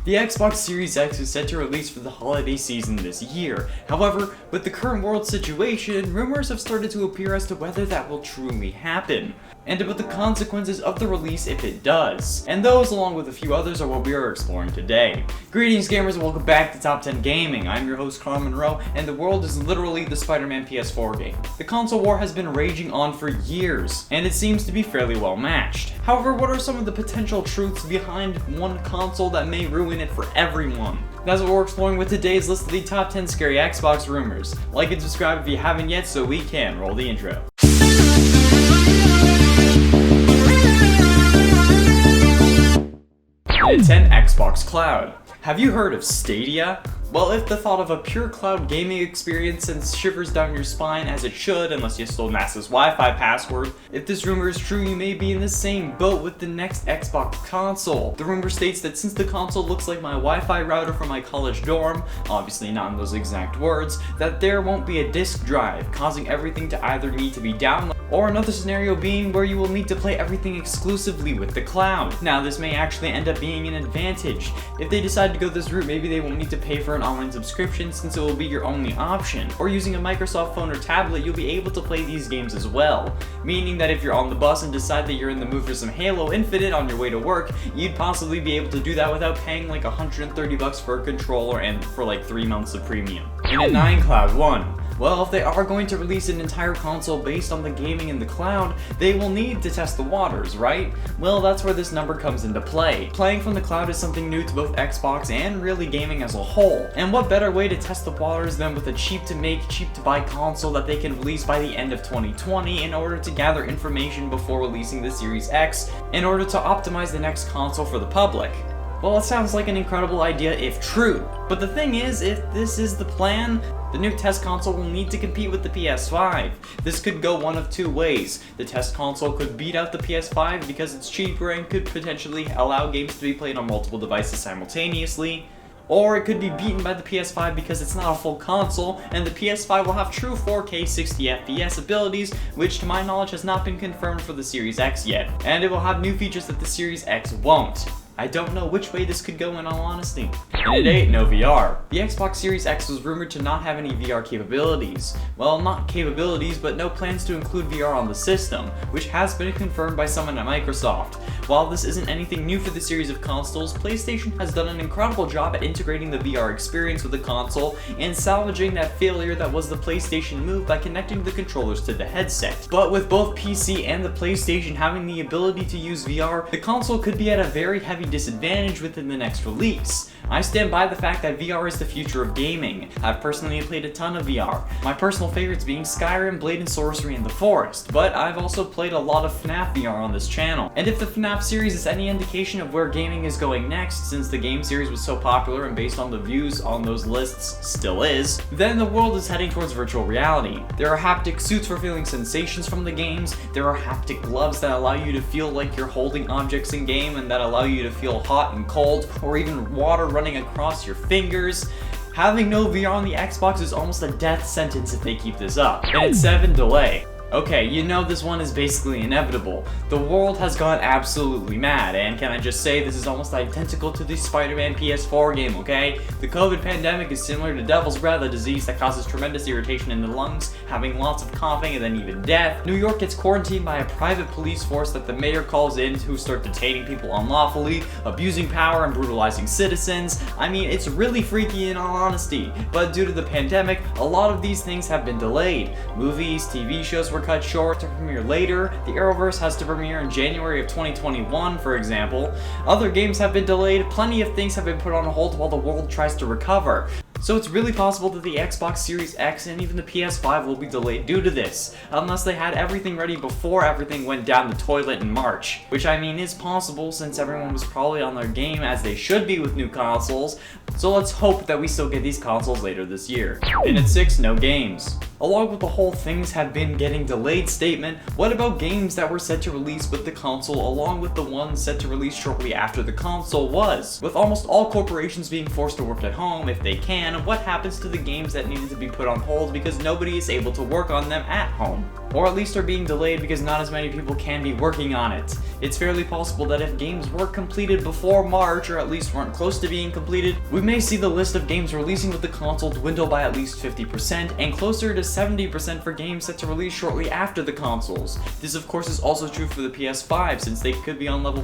The Xbox Series X is set to release for the holiday season this year. However, with the current world situation, rumors have started to appear as to whether that will truly happen, and about the consequences of the release if it does. And those, along with a few others, are what we are exploring today. Greetings gamers and welcome back to Top 10 Gaming. I'm your host Carl Monroe, and the world is literally the Spider-Man PS4 game. The console war has been raging on for years, and it seems to be fairly well matched. However, what are some of the potential truths behind one console that may ruin it for everyone? That's what we're exploring with today's list of the top 10 scary Xbox rumors. Like and subscribe if you haven't yet so we can roll the intro. At 10, Xbox Cloud. Have you heard of Stadia? Well, if the thought of a pure cloud gaming experience sends shivers down your spine, as it should unless you stole NASA's Wi-Fi password, if this rumor is true, you may be in the same boat with the next Xbox console. The rumor states that since the console looks like my Wi-Fi router from my college dorm, obviously not in those exact words, that there won't be a disk drive, causing everything to either need to be downloaded, or another scenario being where you will need to play everything exclusively with the cloud. Now, this may actually end up being an advantage. If they decide to go this route, maybe they won't need to pay for an online subscription since it will be your only option. Or using a Microsoft phone or tablet, you'll be able to play these games as well. Meaning that if you're on the bus and decide that you're in the mood for some Halo Infinite on your way to work, you'd possibly be able to do that without paying like $130 for a controller and for like 3 months of premium. And at 9, Cloud One. Well, if they are going to release an entire console based on the gaming in the cloud, they will need to test the waters, right? Well, that's where this number comes into play. Playing from the cloud is something new to both Xbox and really gaming as a whole. And what better way to test the waters than with a cheap to make, cheap to buy console that they can release by the end of 2020 in order to gather information before releasing the Series X in order to optimize the next console for the public. Well, it sounds like an incredible idea if true. But the thing is, if this is the plan, the new test console will need to compete with the PS5. This could go one of two ways. The test console could beat out the PS5 because it's cheaper and could potentially allow games to be played on multiple devices simultaneously. Or it could be beaten by the PS5 because it's not a full console, and the PS5 will have true 4K 60 FPS abilities, which to my knowledge has not been confirmed for the Series X yet. And it will have new features that the Series X won't. I don't know which way this could go in all honesty. And at 8, no VR. The Xbox Series X was rumored to not have any VR capabilities. Well, not capabilities, but no plans to include VR on the system, which has been confirmed by someone at Microsoft. While this isn't anything new for the series of consoles, PlayStation has done an incredible job at integrating the VR experience with the console and salvaging that failure that was the PlayStation Move by connecting the controllers to the headset. But with both PC and the PlayStation having the ability to use VR, the console could be at a very heavy disadvantage within the next release. I stand by the fact that VR is the future of gaming. I've personally played a ton of VR, my personal favorites being Skyrim, Blade and Sorcery in the Forest, but I've also played a lot of FNAF VR on this channel. And if the FNAF series is any indication of where gaming is going next, since the game series was so popular and based on the views on those lists still is, then the world is heading towards virtual reality. There are haptic suits for feeling sensations from the games, there are haptic gloves that allow you to feel like you're holding objects in game and that allow you to feel hot and cold, or even water running across your fingers. Having no VR on the Xbox is almost a death sentence if they keep this up. And at 7, delay. Okay, you know this one is basically inevitable. The world has gone absolutely mad, and can I just say this is almost identical to the Spider-Man PS4 game, okay? The COVID pandemic is similar to Devil's Breath, a disease that causes tremendous irritation in the lungs, having lots of coughing and then even death. New York gets quarantined by a private police force that the mayor calls in who start detaining people unlawfully, abusing power and brutalizing citizens. I mean, it's really freaky in all honesty, but due to the pandemic, a lot of these things have been delayed. Movies, TV shows were cut short to premiere later. The Arrowverse has to premiere in January of 2021, for example. Other games have been delayed. Plenty of things have been put on hold while the world tries to recover. So it's really possible that the Xbox Series X and even the PS5 will be delayed due to this, unless they had everything ready before everything went down the toilet in March. Which I mean is possible since everyone was probably on their game as they should be with new consoles, so let's hope that we still get these consoles later this year. And at 6, no games. Along with the whole things have been getting delayed statement, what about games that were set to release with the console along with the ones set to release shortly after the console was? With almost all corporations being forced to work at home if they can, what happens to the games that needed to be put on hold because nobody is able to work on them at home? or at least are being delayed because not as many people can be working on it. It's fairly possible that if games were completed before March, or at least weren't close to being completed, we may see the list of games releasing with the console dwindle by at least 50%, and closer to 70% for games set to release shortly after the consoles. This of course is also true for the PS5, since they could be on level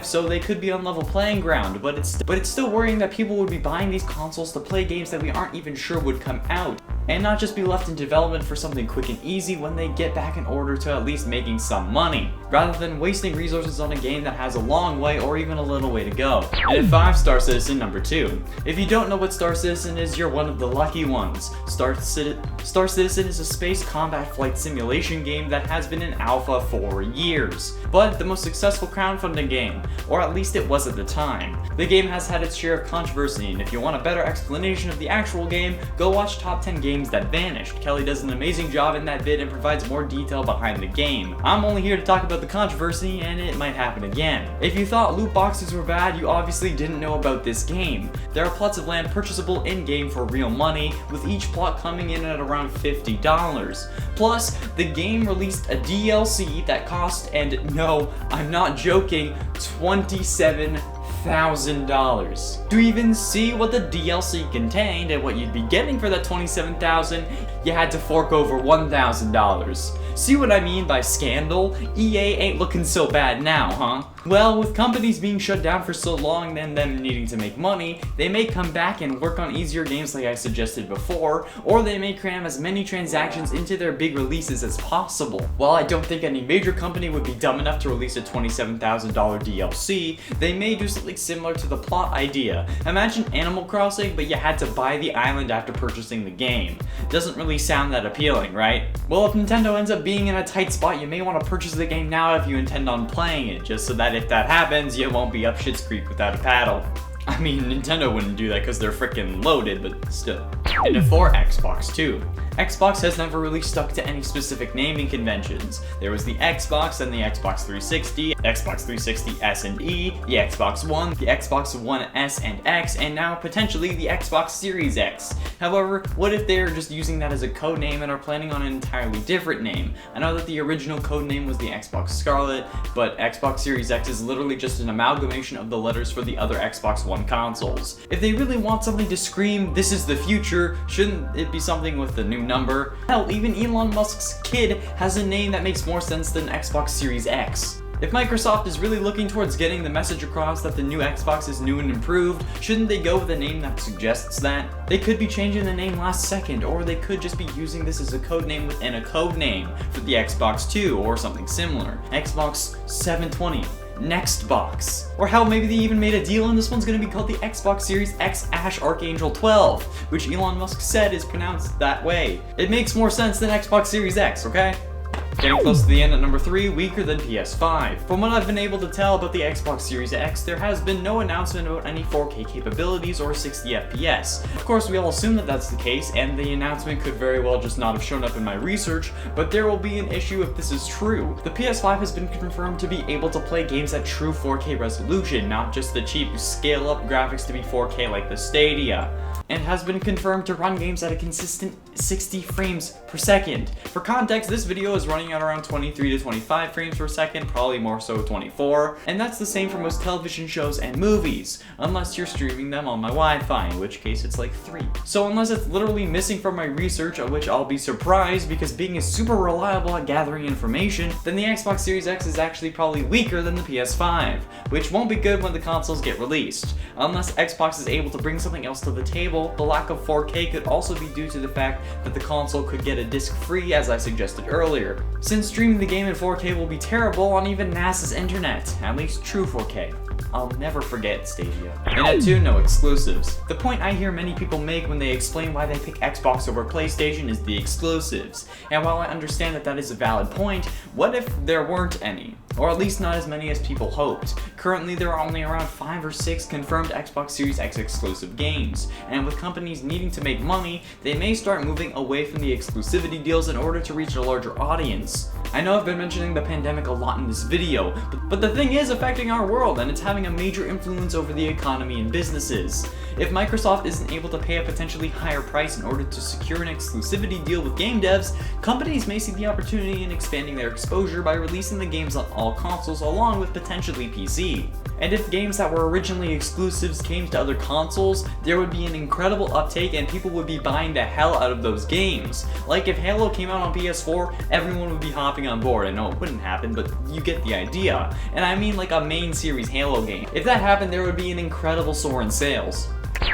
so they could be on level playing ground, but it's still worrying that people would be buying these consoles to play games that we aren't even sure would come out, and not just be left in development for something quick and easy when they get back in order to at least making some money, rather than wasting resources on a game that has a long way or even a little way to go. And at 5, Star Citizen number 2. If you don't know what Star Citizen is, you're one of the lucky ones. Star Citizen is a space combat flight simulation game that has been in alpha for years, but the most successful crowdfunding game, or at least it was at the time. The game has had its share of controversy, and if you want a better explanation of the actual game, go watch Top 10 Games That Vanished. Kelly does an amazing job in that vid and provides more detail behind the game. I'm only here to talk about the controversy, and it might happen again. If you thought loot boxes were bad, you obviously didn't know about this game. There are plots of land purchasable in-game for real money, with each plot coming in at around $50. Plus, the game released a DLC that cost, and no, I'm not joking, $27,000. To even see what the DLC contained and what you'd be getting for that $27,000, you had to fork over $1,000. See what I mean by scandal? EA ain't looking so bad now, huh? Well, with companies being shut down for so long and them needing to make money, they may come back and work on easier games like I suggested before, or they may cram as many transactions into their big releases as possible. While I don't think any major company would be dumb enough to release a $27,000 DLC, they may do something similar to the plot idea. Imagine Animal Crossing, but you had to buy the island after purchasing the game. Doesn't really sound that appealing, right? Well, if Nintendo ends up being in a tight spot, you may want to purchase the game now if you intend on playing it, just so that if that happens, you won't be up shit's creek without a paddle. I mean, Nintendo wouldn't do that because they're freaking loaded, but still. And at 4, Xbox 2. Xbox has never really stuck to any specific naming conventions. There was the Xbox, and the Xbox 360, Xbox 360 S and E, the Xbox One, the Xbox One S and X, and now potentially the Xbox Series X. However, what if they're just using that as a code name and are planning on an entirely different name? I know that the original code name was the Xbox Scarlet, but Xbox Series X is literally just an amalgamation of the letters for the other Xbox One consoles. If they really want something to scream, "This is the future," shouldn't it be something with the new number? Hell, even Elon Musk's kid has a name that makes more sense than Xbox Series X. If Microsoft is really looking towards getting the message across that the new Xbox is new and improved, shouldn't they go with a name that suggests that? They could be changing the name last second, or they could just be using this as a code name within a code name for the Xbox 2 or something similar. Xbox 720. Next box. Or hell, maybe they even made a deal and this one's gonna be called the Xbox Series X Ash Archangel 12, which Elon Musk said is pronounced that way. It makes more sense than Xbox Series X, okay? Getting close to the end at number 3, weaker than PS5. From what I've been able to tell about the Xbox Series X, there has been no announcement about any 4K capabilities or 60 FPS. Of course, we all assume that that's the case, and the announcement could very well just not have shown up in my research, but there will be an issue if this is true. The PS5 has been confirmed to be able to play games at true 4K resolution, not just the cheap scale-up graphics to be 4K like the Stadia, and has been confirmed to run games at a consistent 60 frames per second. For context, this video is running at around 23 to 25 frames per second, probably more so 24, and that's the same for most television shows and movies, unless you're streaming them on my Wi-Fi, in which case it's like 3. So unless it's literally missing from my research, at which I'll be surprised because Bing is super reliable at gathering information, then the Xbox Series X is actually probably weaker than the PS5, which won't be good when the consoles get released. Unless Xbox is able to bring something else to the table, the lack of 4K could also be due to the fact that the console could get a disc free, as I suggested earlier, since streaming the game in 4K will be terrible on even NASA's internet, at least true 4K. I'll never forget Stadia. And at 2, no exclusives. The point I hear many people make when they explain why they pick Xbox over PlayStation is the exclusives. And while I understand that that is a valid point, what if there weren't any? Or at least not as many as people hoped. Currently, there are only around 5 or 6 confirmed Xbox Series X exclusive games, and with companies needing to make money, they may start moving away from the exclusivity deals in order to reach a larger audience. I know I've been mentioning the pandemic a lot in this video, but the thing is affecting our world, and it's having having a major influence over the economy and businesses. If Microsoft isn't able to pay a potentially higher price in order to secure an exclusivity deal with game devs, companies may see the opportunity in expanding their exposure by releasing the games on all consoles along with potentially PC. And if games that were originally exclusives came to other consoles, there would be an incredible uptake and people would be buying the hell out of those games. Like if Halo came out on PS4, everyone would be hopping on board. I know it wouldn't happen, but you get the idea. And I mean like a main series Halo game. If that happened, there would be an incredible soar in sales.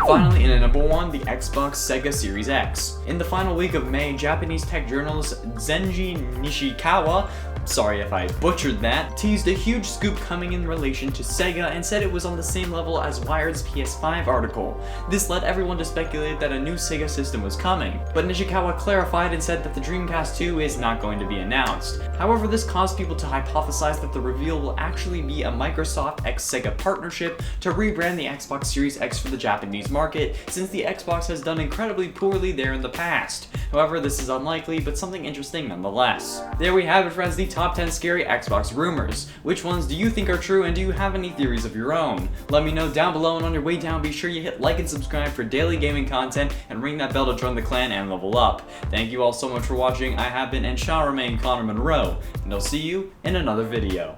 Finally, in at number 1, the Xbox Sega Series X. In the final week of May, Japanese tech journalist Zenji Nishikawa, sorry if I butchered that, teased a huge scoop coming in relation to Sega and said it was on the same level as Wired's PS5 article. This led everyone to speculate that a new Sega system was coming, but Nishikawa clarified and said that the Dreamcast 2 is not going to be announced. However, this caused people to hypothesize that the reveal will actually be a Microsoft x Sega partnership to rebrand the Xbox Series X for the Japanese market, since the Xbox has done incredibly poorly there in the past. However, this is unlikely, but something interesting nonetheless. There we have it, friends, the top 10 scary Xbox rumors. Which ones do you think are true, and do you have any theories of your own? Let me know down below, and on your way down, be sure you hit like and subscribe for daily gaming content, and ring that bell to join the clan and level up. Thank you all so much for watching. I have been and shall remain Connor Monroe, and I'll see you in another video.